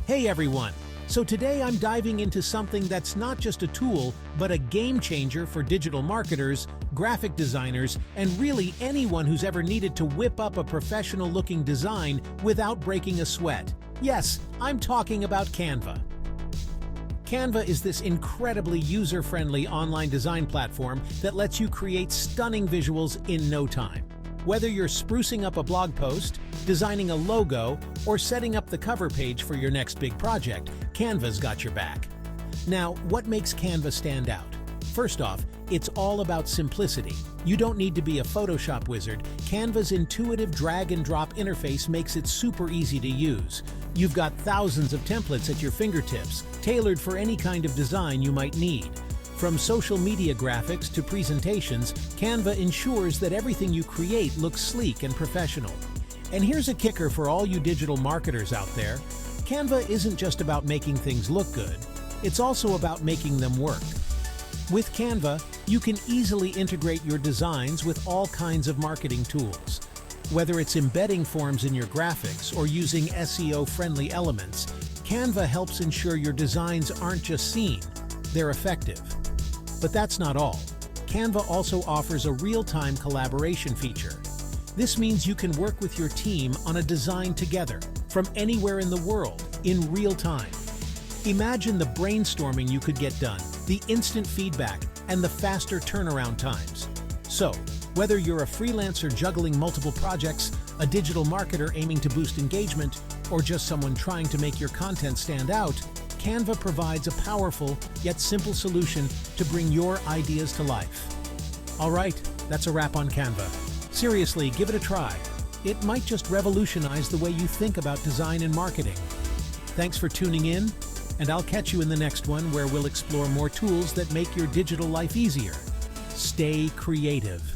Hey everyone! So today I'm diving into something that's not just a tool, but a game changer for digital marketers, graphic designers, and really anyone who's ever needed to whip up a professional-looking design without breaking a sweat. Yes, I'm talking about Canva. Canva is this incredibly user-friendly online design platform that lets you create stunning visuals in no time. Whether you're sprucing up a blog post, designing a logo, or setting up the cover page for your next big project, Canva's got your back. Now, what makes Canva stand out? First off, it's all about simplicity. You don't need to be a Photoshop wizard. Canva's intuitive drag-and-drop interface makes it super easy to use. You've got thousands of templates at your fingertips, tailored for any kind of design you might need. From social media graphics to presentations, Canva ensures that everything you create looks sleek and professional. And here's a kicker for all you digital marketers out there. Canva isn't just about making things look good, it's also about making them work. With Canva, you can easily integrate your designs with all kinds of marketing tools. Whether it's embedding forms in your graphics or using SEO-friendly elements, Canva helps ensure your designs aren't just seen, they're effective. But that's not all. Canva also offers a real-time collaboration feature. This means you can work with your team on a design together, from anywhere in the world, in real time. Imagine the brainstorming you could get done, the instant feedback, and the faster turnaround times. So, whether you're a freelancer juggling multiple projects, a digital marketer aiming to boost engagement, or just someone trying to make your content stand out, Canva provides a powerful yet simple solution to bring your ideas to life. All right, that's a wrap on Canva. Seriously, give it a try. It might just revolutionize the way you think about design and marketing. Thanks for tuning in, and I'll catch you in the next one where we'll explore more tools that make your digital life easier. Stay creative.